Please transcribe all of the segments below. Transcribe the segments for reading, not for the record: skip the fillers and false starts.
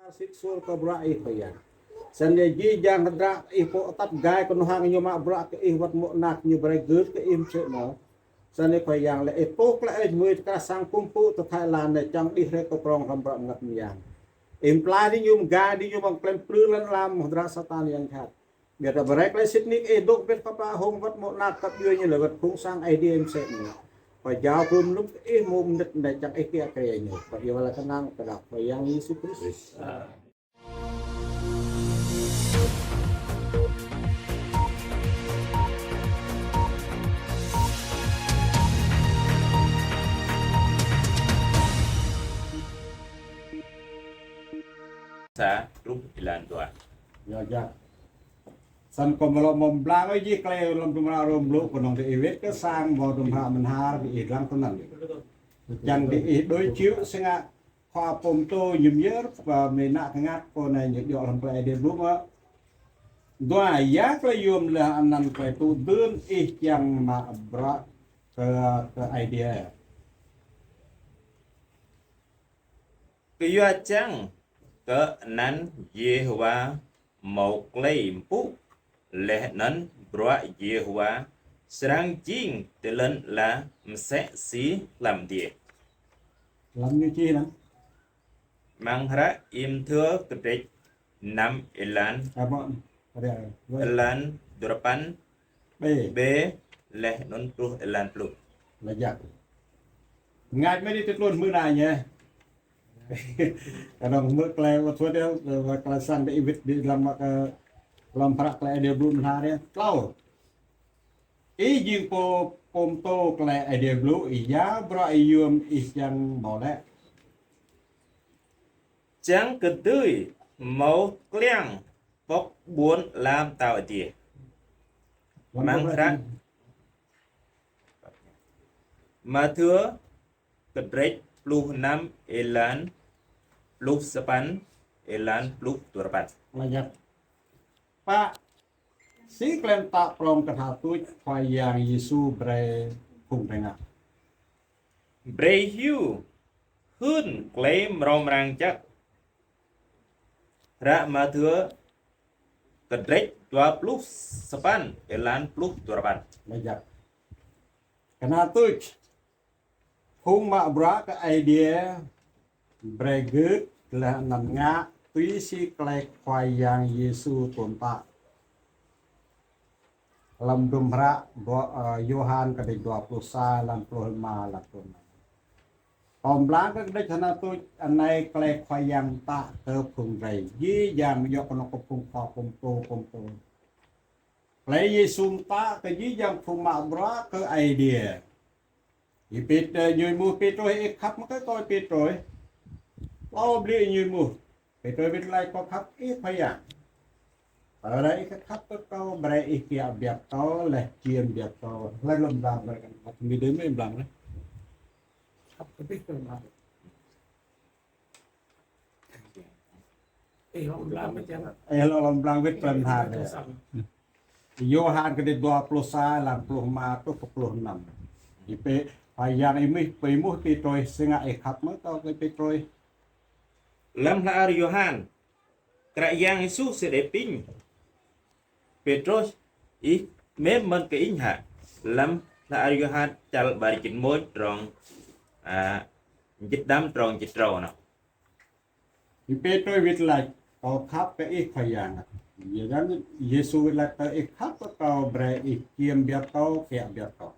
Siksul ke berak ya. Sendiri yang hendak ipo tetap gay konohang nyo mak berak ke ihwat mo nak nyo beregut ke im cek mo. Sendiri ko yang le ipo kla mui ka sang kumpu to Thailand ne chang di re ko prong kam berak ngat yang. Imply di nyo gay di nyo bang klem plun lam modra satan yang khat. Biar ta berek le sitnik dok bet papa hong wat mo nak ka byo nyo le wat khung sang idea im cek mo. Và giáo phương lúc ý môn địch này chẳng ý kia kaya nyo. Và yêu là kanang kadak và yang Yesus Kristus. Sa rúp ilan tua. Ya ya. San ko malo mom blang ai ji klay lam tumra rom lu ko nong de evet ke sang bo tum ha man har di lang tunan. Chẳng di đối chiếu singa khoa pom to yum yer và me na ngat ko na nyek yo lam klay de lu ma. Doa ya klay yum la anan klay tu dun yang ma bra ke idea. Kaya chăng ke nan Yehovah một lấy phúc lẽ nấn bro Yehovah serang jing telen là sẽ xí làm địa Làm như chi nè. mang ra im thưa cái đấy năm elan Bọn elan durapan B b lẽ non tu elan plus là giặc. Ngài mới đi tuyệt luôn mưa này nhé. Kadang mưa klay waktu dia kelasan de ibit di dalam perak klay dia belum hari klau. Ijing po pomto klay dia belum iya bro iyum yang boleh. chẳng cái tươi màu cleang bốc buồn làm tạo địa mang ra mà thưa cái đấy plus năm elan plus sepan elan plus durapan Lajak. Pak si klem tak prom kata tu yang Yesus bre kung tengah. Brehiu hơn claim rom rang chắc ra mà thưa cái đấy dua plus sepan elan plus durapan Lajak. Kena tu kung mak bra ke idea bregut là nằm ngã tuy si klek khoai yang Yesus tồn tại lam dum ra Yohan ke 20 lam 25 lam tuần Om blang ke dek hana tu anai klek khoai yang tak ke phung rei yi yang yo kono ko phung pha pom to klek Yesus ta ke yi yang phung mak bra ke idea Ipit nyui mu Petroi khắp cái coi Petroi lo bli nyui mu Petroi bit lai ko khắp phải à ở đây cái khắp cái câu bray kia biak câu là chiêm biak câu lai lom làm rồi mi đến mấy làm đấy khắp cái biết cái làm lo lom làm biết phần hàng đấy Yohan cái 20 làm 25 tu 26 Ipe yang ini pemuh Petroi senga khắp mới tao cái Petroi lam la ar Yohan kerajaan Yesus sedeping Petrus i memang keinha lam la ar Yohan chal barikin moj trong jidam trong jitrau no Petroi vit lại tao khắp cái khayang vậy đó Yesus lại tao khắp tao bre kiêm biar tao kẹo biar tao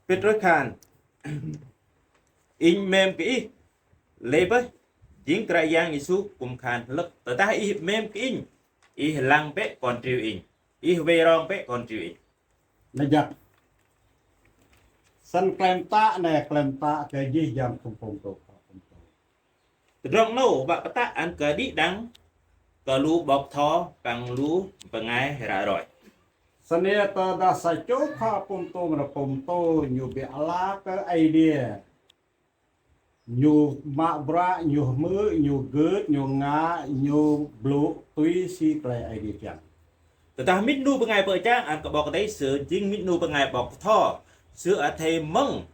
Petrus khan in mem kỹ lebe jing kerajaan Yesus kum khan lep tetapi i mem kỹ i lang pe kontriu in i verong pe kontriu in Lajak san klem ta cái gì yang không to trong nô bạc ta an cờ đi đắng cờ lu bọc thò càng lu pengai ra rồi Sania ta da sa cho kha pom to nyu be ala ke idea nyu ma bra nyu mu nyu good nyu nga nyu blue tui si klay idea chang tetapi mít nu pengai bờ trang an cờ bọc đấy sửa chính mít nu pengai bọc thò sửa ở thầy mông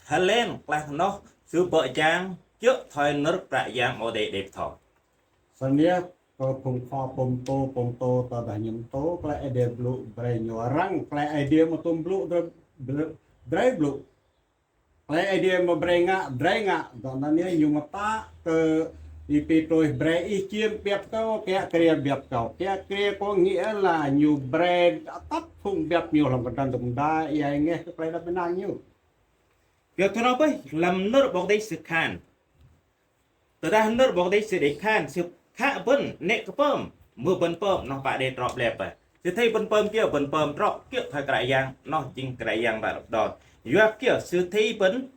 Helen là nó sửa bờ trang trước thời nở đại giang ở đây đẹp thọ Sân nia có phùng kho pom tô tờ bà nhầm tố cái idea blue bray nhỏ răng cái idea mà tôm blue dry blue cái idea mà bray ngạ đó là nia nhưng mà ta cái ipi tôi bray ý chiêm bẹp cao cái kia có nghĩa là nhiều bray tắt phùng bẹp nhiều làm cái đàn đá ai nghe cái đó bên nào nhiều việc thôi nó bây làm nở bọc đây sự khan từ đó nở bọc đây sự để khan sự khá bẩn nệ cái bơm mưa bẩn bơm nó phải để drop lẹp à sự thấy bẩn bơm drop kia phải cái giang nó chính cái giang bạn đòn do kia sự thấy bẩn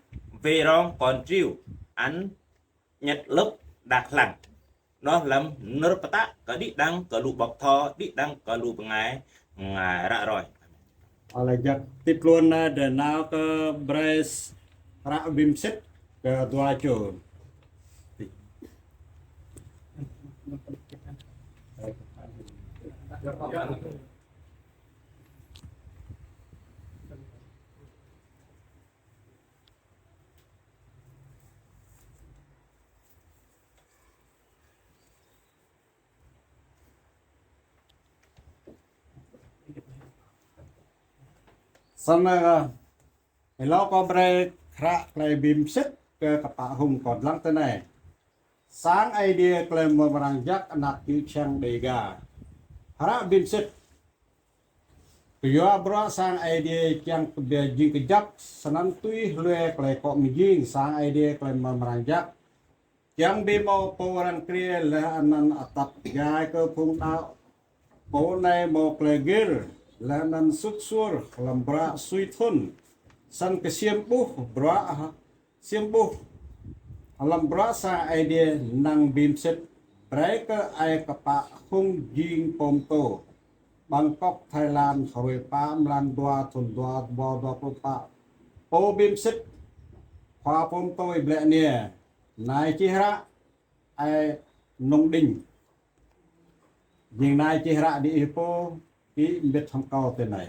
về rong còn chiều ăn nhật lớp đặc lặng nó làm nở bát tạ có đi đăng có lụ bọc thò đi đăng có lụ ngày ngày ra rồi Ala jak tip luôn để nào cái brace ra bim set ke dua chun sana hello có brace ra play bim set ke kapa hum còn lăng thế này sáng idea claim merang jak anak yu chang dega hara bim set Kaya bro sang idea yang kebiaji kejap senantui lue klay kok mijing sang idea klay memeranjak yang bimo powaran kriya le anan atap gai ke pung tau po nai mo klay gir le anan suksur lembra suithun san kesiempuh bro siempuh lembra sang idea nang bimset mereka ai kepak hung jing pomto Bangkok, Thailand, Hồi Pam, Lan Đoa, Thuần Đoa, Bò Đoa Pro Pa, Po Bim Sit, Hoa Pom Tôi Ble Nia, Nai Chi Hra, Ai Nông Đình, nhưng Nai Chi Hra đi Ipo, Ki biết thăm cao tên này.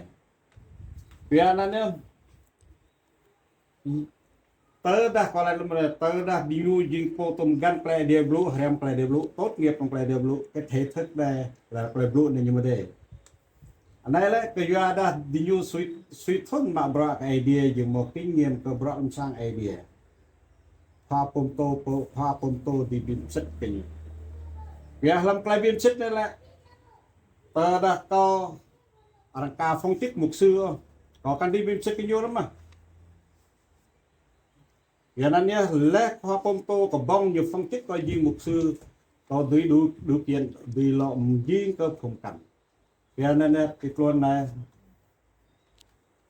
Vì anh em, tớ đã có lại lúc này tớ đã đi nuôi dinh po tôm gan play dia blue, rem play dia blue, tốt nghiệp trong play dia blue, cái thể thức đây là play blue này nhưng mà đây. Anh ấy lại cái giờ đã đi nhu suy thôn mà bro cái idea dùng một kinh nghiệm của bro sang idea hoa pom tô đi bim sét cái gì việc làm cái bim sét này là tờ đã có anh ca phong tích mục sư có can đi bim sét cái nhiêu lắm mà giờ này nhá lẽ hoa pom tô có bong nhiều phong tích có gì mục sư có đủ kiện vì lọ gì cơ phồng cảnh giờ nên cái con này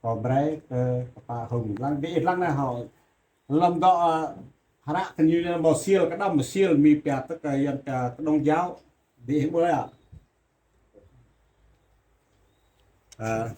có bray cái hùng lăng cái lăng này họ làm gọ hara như là màu xiêu cái đâm màu xiêu mi bẹt tất cả yên cả đông giáo đi hết rồi à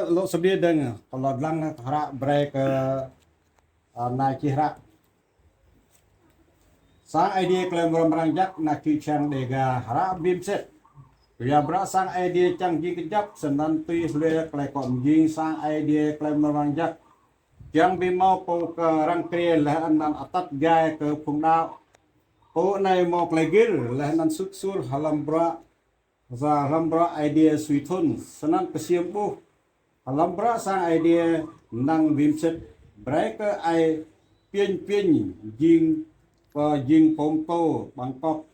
lo sedia dengan kalau lang hara break na chihra sang idea klaim meranjak na kichang dega hara bim set ya bra sang idea chang ji kejap senantui le klai kom jing sang idea klaim meranjak yang bimau po ke rang kre le anan atat gai ke phung dao po nai mo klai gir le anan suksur halam bra và lambra idea suithun sanan kesiembuh lambra sang idea nang bimset breaker ai piên jing jing pomto Bangkok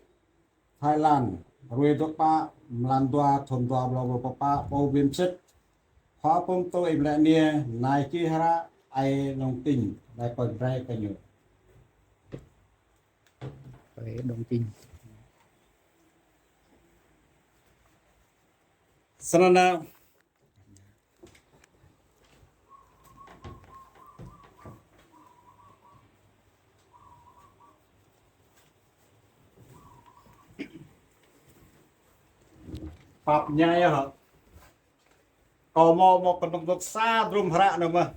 Thailand rồi đó pa Mlandua Thon Đoa bla bla pa po bimset hoa pomto iblania nai chi hara ai nong tin nai kon rai ka nyu phải đồng tình Sanana Pap nhai hả có một con đồng xa rùm hả nữa mà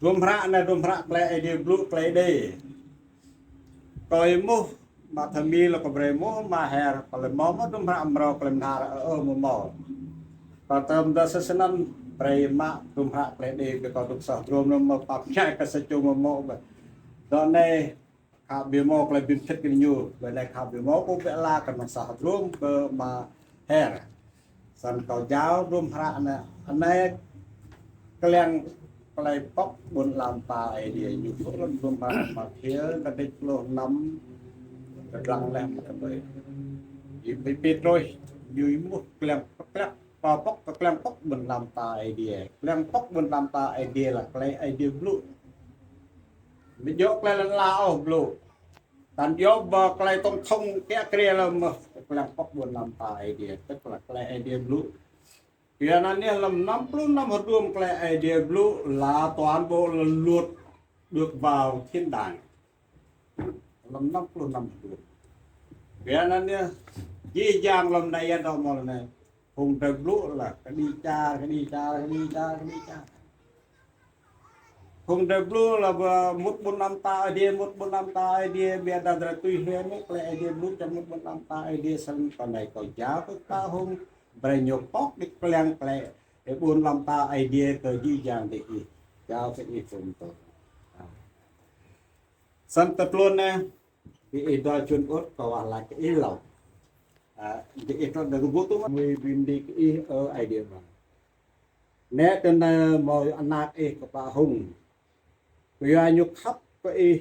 rùm hả này rùm hả lại đi blue lại đi coi mu mà thằng mi là có bề mu mà hè còn là mò mất rùm hả mà còn làm nào ở mò còn tầm đó sẽ nên bề mà rùm hả lại đi cái con đồng xa rùm nó mà bắp chạy cái sẽ chung mò vậy đó này khá bị mò lại bị chết cái nhiều vậy này khá bị mò cũng phải là cái đồng xa rùm mà hè sân cầu giáo rùm hả này anh này cái leng cái bóc buồn làm tài để nhiều phút lắm rùm hả mà phía cái đích lô nắm cái răng lên cái bể bị biết rồi dưới một cái leng và bóc cái leng bóc buồn làm tài để leng bóc buồn làm tài để là cái idea blue bị dốc lên là lao blue tan dốc vào cái tông thông cái kia là mà cái leng bóc buồn làm tài để tức là cái idea blue vì anh ấy làm 50 năm hợp đồng cái idea blue là toàn bộ là luật được vào thiên đàng làm 50 năm hợp đồng vì anh ấy dễ dàng làm này anh đâu mà này hùng trời blue là cái đi cha hùng trời blue là một bốn năm ta idea bây giờ là tùy huyền cái idea blue trong một bốn năm ta idea sang còn này còn giáo cái ta hùng bây giờ bóc đi klang kle để buôn làm ta idea từ dư dàng để ý giáo cái ý phun tổ sân tập luôn nè cái ý đó chuyên ốt còn là cái ý lẩu cái ý đó được vô tố người bình đi cái ý ở idea mà nè tên là mọi anh ý của bà hùng bây giờ nhục khắp cái ý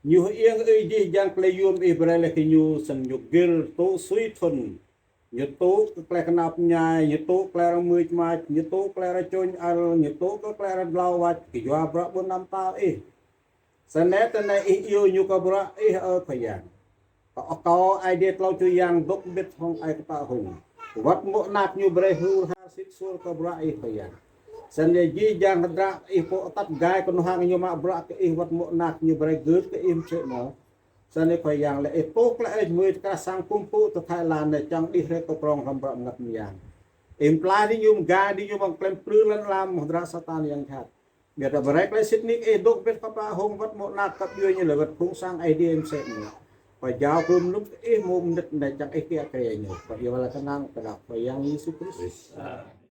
nhiều yên ý gì dàng kle yum ý bây là cái nhiều sân nhục gil tố suy thuần nhật tố cái nạp nhai nhật tố cái rong mười mai nhật tố cái chôn al nhật tố cái blau vạch cái doa bra bốn năm ta senet này yêu nhu ka bra ở phải yang có idea lau chu yang dok bit hong ai ta hùng vật mộ nạp nhu bre hu ha sit sul ka bra phải yang sen ji jang dra po tat gai kon hang nhu ma bra cái vật mộ nạp nhu bre gớt cái im chuyện nó cho nên phải rằng là tốt lại người ta sang cung phụ từ Thái Lan này trong đi hết có prong không bận ngập nhàng imply đi nhung ga đi nhung bằng klem plư lên làm một ra satan yang khác biệt là break lại Sydney đốt biết papa home vật một nát tập như là vật cũng sang IDM sẽ phải giáo cùng lúc mồm đất này chẳng kia kia nhiều phải yêu là cái năng phải đọc phải yang Jesus Christ